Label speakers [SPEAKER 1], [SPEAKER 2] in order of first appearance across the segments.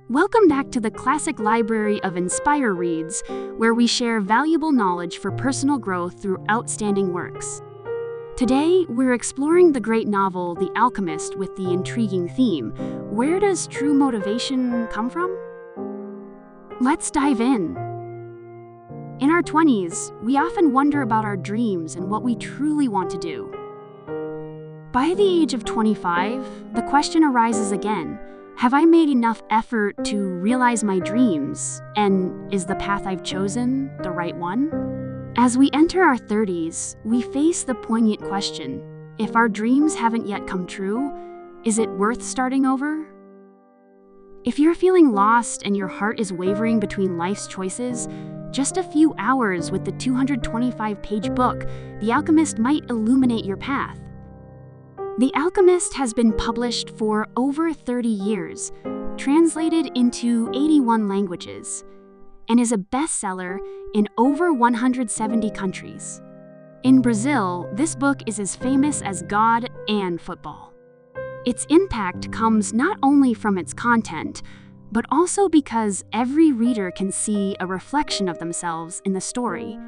[SPEAKER 1] Welcome back to the classic library of Inspire Reads, where we share valuable knowledge for personal growth through outstanding works. Today, we're exploring the great novel The Alchemist with the intriguing theme, where does true motivation come from? Let's dive in. In our 20s, we often wonder about our dreams and what we truly want to do. By the age of 25, the question arises again. Have I made enough effort to realize my dreams? And is the path I've chosen the right one? As we enter our 30s, we face the poignant question, if our dreams haven't yet come true, is it worth starting over? If you're feeling lost and your heart is wavering between life's choices, just a few hours with the 225-page book, The Alchemist might illuminate your path. The Alchemist has been published for over 30 years, translated into 81 languages, and is a bestseller in over 170 countries. In Brazil, this book is as famous as God and football. Its impact comes not only from its content, but also because every reader can see a reflection of themselves in the story.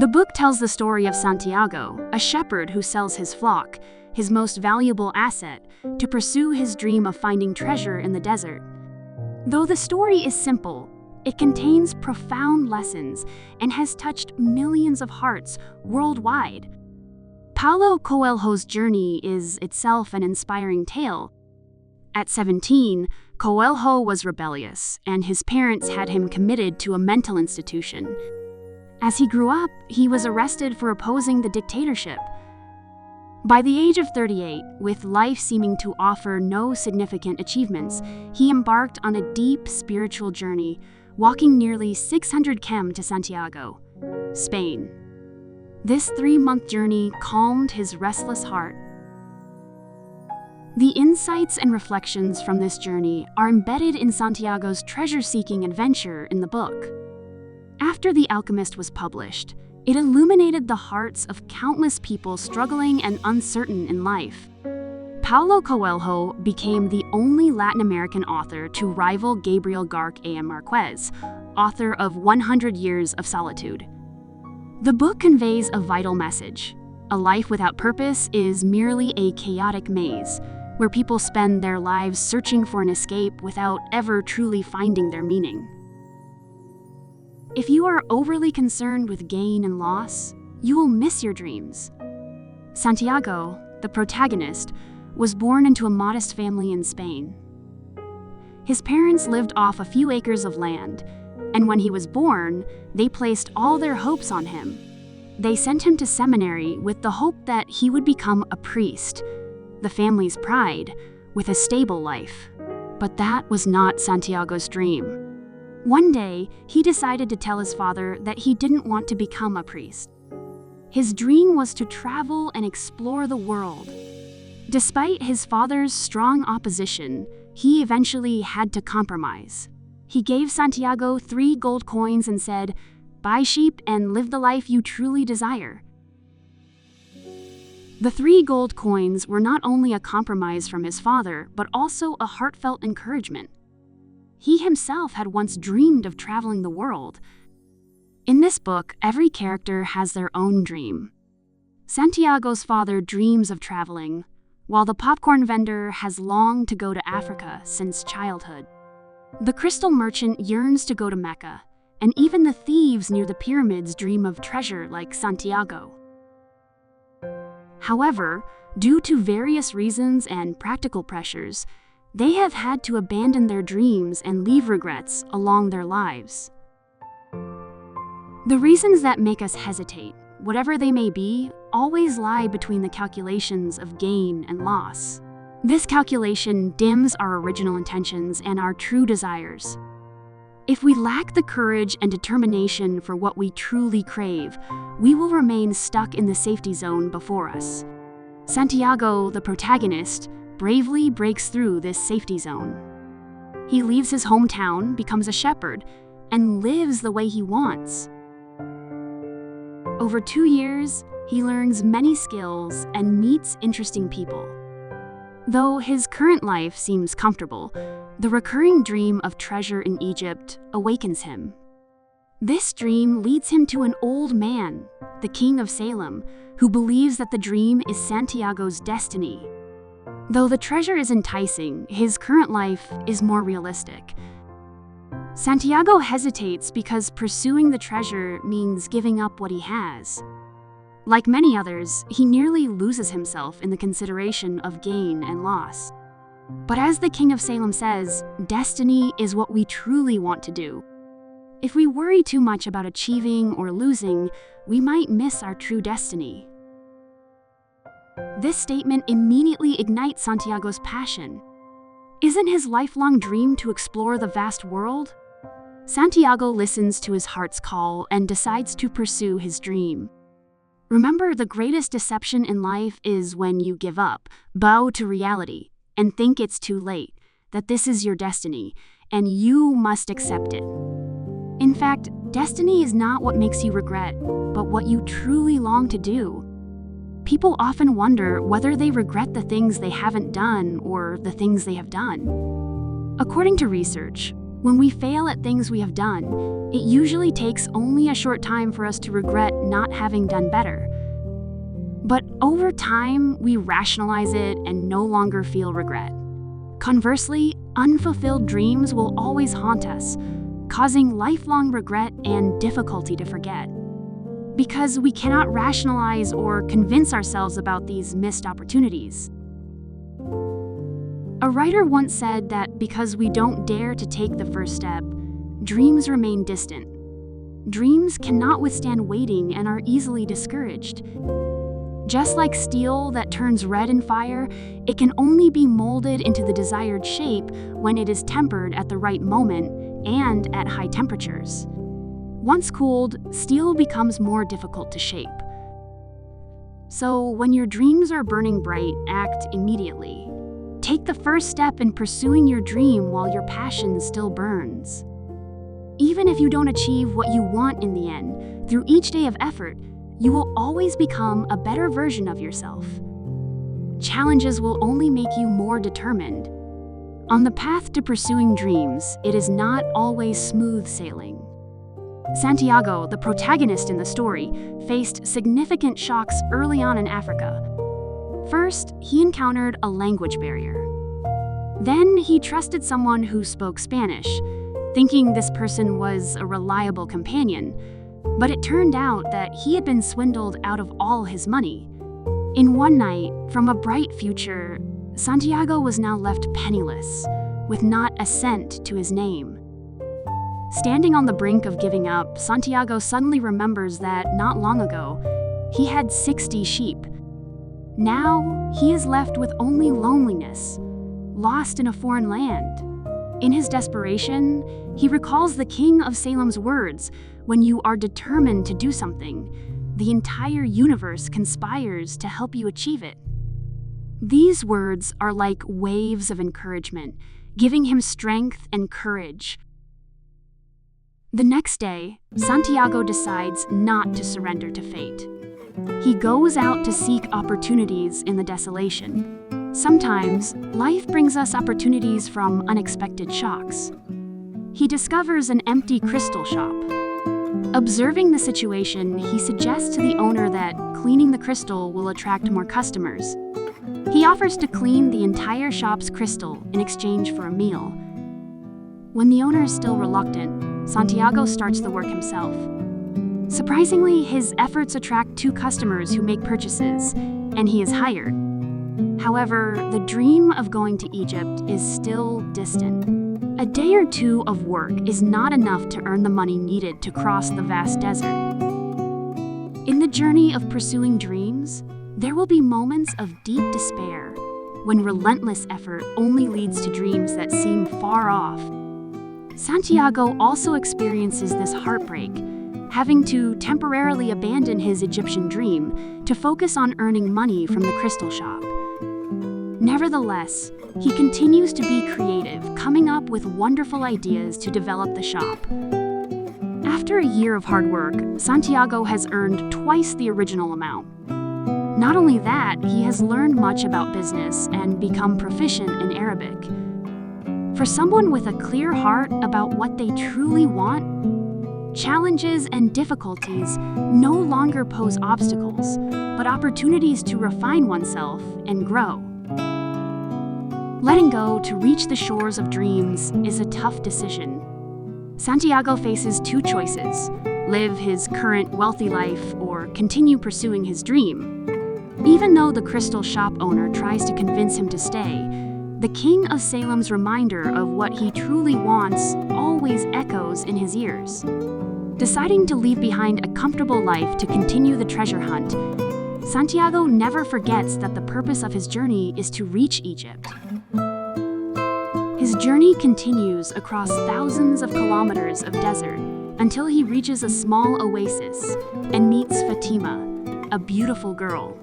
[SPEAKER 1] The book tells the story of Santiago, a shepherd who sells his flock, his most valuable asset, to pursue his dream of finding treasure in the desert. Though the story is simple, it contains profound lessons and has touched millions of hearts worldwide. Paulo Coelho's journey is itself an inspiring tale. At 17, Coelho was rebellious, and his parents had him committed to a mental institution. As he grew up, he was arrested for opposing the dictatorship. By the age of 38, with life seeming to offer no significant achievements, he embarked on a deep spiritual journey, walking nearly 600 km to Santiago, Spain. This 3-month journey calmed his restless heart. The insights and reflections from this journey are embedded in Santiago's treasure-seeking adventure in the book. After The Alchemist was published, it illuminated the hearts of countless people struggling and uncertain in life. Paulo Coelho became the only Latin American author to rival Gabriel Garcia Marquez, author of 100 Years of Solitude. The book conveys a vital message. A life without purpose is merely a chaotic maze, where people spend their lives searching for an escape without ever truly finding their meaning. If you are overly concerned with gain and loss, you will miss your dreams. Santiago, the protagonist, was born into a modest family in Spain. His parents lived off a few acres of land, and when he was born, they placed all their hopes on him. They sent him to seminary with the hope that he would become a priest, the family's pride, with a stable life. But that was not Santiago's dream. One day, he decided to tell his father that he didn't want to become a priest. His dream was to travel and explore the world. Despite his father's strong opposition, he eventually had to compromise. He gave Santiago 3 gold coins and said, "Buy sheep and live the life you truly desire." The 3 gold coins were not only a compromise from his father, but also a heartfelt encouragement. He himself had once dreamed of traveling the world. In this book, every character has their own dream. Santiago's father dreams of traveling, while the popcorn vendor has longed to go to Africa since childhood. The crystal merchant yearns to go to Mecca, and even the thieves near the pyramids dream of treasure like Santiago. However, due to various reasons and practical pressures, they have had to abandon their dreams and leave regrets along their lives. The reasons that make us hesitate, whatever they may be, always lie between the calculations of gain and loss. This calculation dims our original intentions and our true desires. If we lack the courage and determination for what we truly crave, we will remain stuck in the safety zone before us. Santiago, the protagonist, bravely breaks through this safety zone. He leaves his hometown, becomes a shepherd, and lives the way he wants. Over 2 years, he learns many skills and meets interesting people. Though his current life seems comfortable, the recurring dream of treasure in Egypt awakens him. This dream leads him to an old man, the king of Salem, who believes that the dream is Santiago's destiny. Though the treasure is enticing, his current life is more realistic. Santiago hesitates because pursuing the treasure means giving up what he has. Like many others, he nearly loses himself in the consideration of gain and loss. But as the king of Salem says, destiny is what we truly want to do. If we worry too much about achieving or losing, we might miss our true destiny. This statement immediately ignites Santiago's passion. Isn't his lifelong dream to explore the vast world? Santiago listens to his heart's call and decides to pursue his dream. Remember, the greatest deception in life is when you give up, bow to reality, and think it's too late, that this is your destiny, and you must accept it. In fact, destiny is not what makes you regret, but what you truly long to do. People often wonder whether they regret the things they haven't done or the things they have done. According to research, when we fail at things we have done, it usually takes only a short time for us to regret not having done better. But over time, we rationalize it and no longer feel regret. Conversely, unfulfilled dreams will always haunt us, causing lifelong regret and difficulty to forget. Because we cannot rationalize or convince ourselves about these missed opportunities. A writer once said that because we don't dare to take the first step, dreams remain distant. Dreams cannot withstand waiting and are easily discouraged. Just like steel that turns red in fire, it can only be molded into the desired shape when it is tempered at the right moment and at high temperatures. Once cooled, steel becomes more difficult to shape. So when your dreams are burning bright, act immediately. Take the first step in pursuing your dream while your passion still burns. Even if you don't achieve what you want in the end, through each day of effort, you will always become a better version of yourself. Challenges will only make you more determined. On the path to pursuing dreams, it is not always smooth sailing. Santiago, the protagonist in the story, faced significant shocks early on in Africa. First, he encountered a language barrier. Then he trusted someone who spoke Spanish, thinking this person was a reliable companion, but it turned out that he had been swindled out of all his money. In one night, from a bright future, Santiago was now left penniless, with not a cent to his name. Standing on the brink of giving up, Santiago suddenly remembers that not long ago, he had 60 sheep. Now, he is left with only loneliness, lost in a foreign land. In his desperation, he recalls the king of Salem's words, "When you are determined to do something, the entire universe conspires to help you achieve it." These words are like waves of encouragement, giving him strength and courage. The next day, Santiago decides not to surrender to fate. He goes out to seek opportunities in the desolation. Sometimes, life brings us opportunities from unexpected shocks. He discovers an empty crystal shop. Observing the situation, he suggests to the owner that cleaning the crystal will attract more customers. He offers to clean the entire shop's crystal in exchange for a meal. When the owner is still reluctant, Santiago starts the work himself. Surprisingly, his efforts attract 2 customers who make purchases, and he is hired. However, the dream of going to Egypt is still distant. A day or 2 of work is not enough to earn the money needed to cross the vast desert. In the journey of pursuing dreams, there will be moments of deep despair, when relentless effort only leads to dreams that seem far off. Santiago also experiences this heartbreak, having to temporarily abandon his Egyptian dream to focus on earning money from the crystal shop. Nevertheless, he continues to be creative, coming up with wonderful ideas to develop the shop. After a year of hard work, Santiago has earned twice the original amount. Not only that, he has learned much about business and become proficient in Arabic. For someone with a clear heart about what they truly want, challenges and difficulties no longer pose obstacles, but opportunities to refine oneself and grow. Letting go to reach the shores of dreams is a tough decision. Santiago faces two choices: live his current wealthy life or continue pursuing his dream. Even though the crystal shop owner tries to convince him to stay, the King of Salem's reminder of what he truly wants always echoes in his ears. Deciding to leave behind a comfortable life to continue the treasure hunt, Santiago never forgets that the purpose of his journey is to reach Egypt. His journey continues across thousands of kilometers of desert until he reaches a small oasis and meets Fatima, a beautiful girl.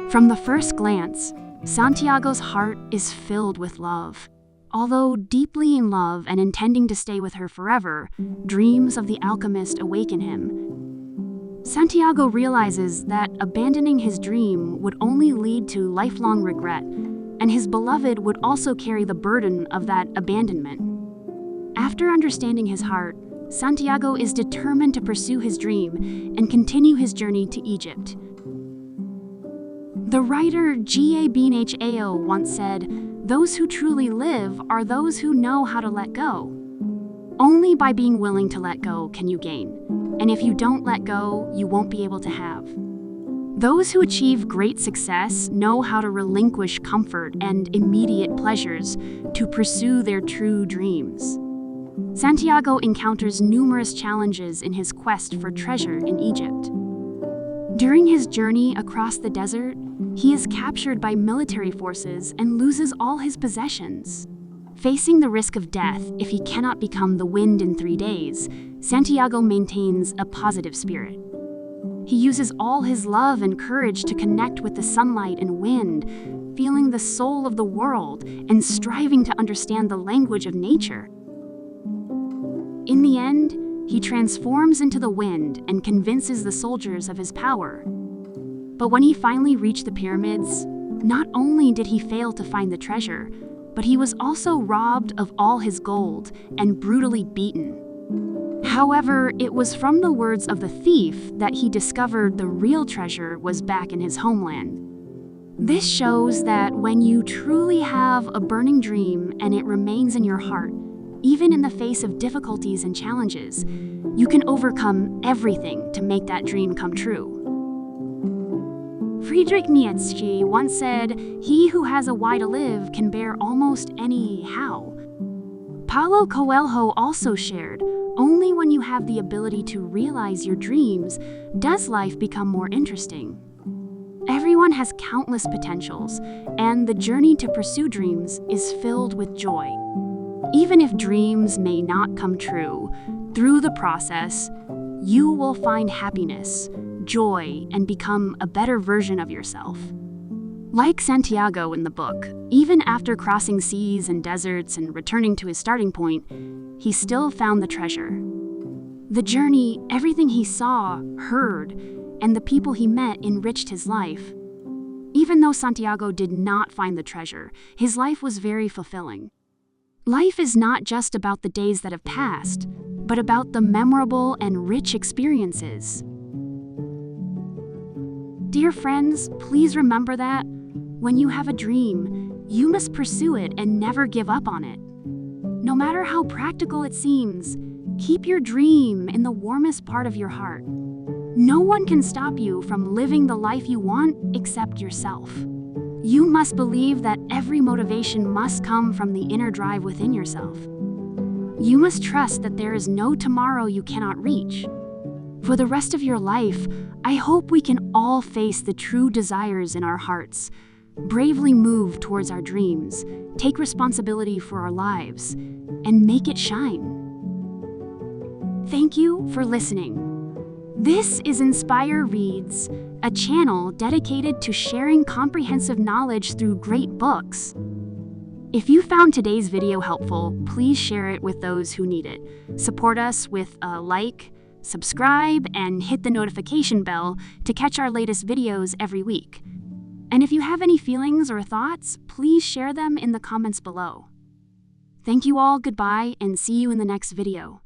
[SPEAKER 1] From the first glance, Santiago's heart is filled with love. Although deeply in love and intending to stay with her forever, dreams of the alchemist awaken him. Santiago realizes that abandoning his dream would only lead to lifelong regret, and his beloved would also carry the burden of that abandonment. After understanding his heart, Santiago is determined to pursue his dream and continue his journey to Egypt. The writer G.A. Bean-H.A.O. once said, "Those who truly live are those who know how to let go. Only by being willing to let go can you gain, and if you don't let go, you won't be able to have." Those who achieve great success know how to relinquish comfort and immediate pleasures to pursue their true dreams. Santiago encounters numerous challenges in his quest for treasure in Egypt. During his journey across the desert, he is captured by military forces and loses all his possessions. Facing the risk of death if he cannot become the wind in 3 days, Santiago maintains a positive spirit. He uses all his love and courage to connect with the sunlight and wind, feeling the soul of the world and striving to understand the language of nature. In the end, he transforms into the wind and convinces the soldiers of his power. But when he finally reached the pyramids, not only did he fail to find the treasure, but he was also robbed of all his gold and brutally beaten. However, it was from the words of the thief that he discovered the real treasure was back in his homeland. This shows that when you truly have a burning dream and it remains in your heart, even in the face of difficulties and challenges, you can overcome everything to make that dream come true. Friedrich Nietzsche once said, "He who has a why to live can bear almost any how." Paulo Coelho also shared, "Only when you have the ability to realize your dreams does life become more interesting." Everyone has countless potentials, and the journey to pursue dreams is filled with joy. Even if dreams may not come true, through the process, you will find happiness, joy, and become a better version of yourself. Like Santiago in the book, even after crossing seas and deserts and returning to his starting point, he still found the treasure. The journey, everything he saw, heard, and the people he met enriched his life. Even though Santiago did not find the treasure, his life was very fulfilling. Life is not just about the days that have passed, but about the memorable and rich experiences. Dear friends, please remember that when you have a dream, you must pursue it and never give up on it. No matter how practical it seems, keep your dream in the warmest part of your heart. No one can stop you from living the life you want except yourself. You must believe that every motivation must come from the inner drive within yourself. You must trust that there is no tomorrow you cannot reach. For the rest of your life, I hope we can all face the true desires in our hearts, bravely move towards our dreams, take responsibility for our lives, and make it shine. Thank you for listening. This is Inspire Reads, a channel dedicated to sharing comprehensive knowledge through great books. If you found today's video helpful, please share it with those who need it. Support us with a like, subscribe, and hit the notification bell to catch our latest videos every week. And if you have any feelings or thoughts, please share them in the comments below. Thank you all, goodbye, and see you in the next video.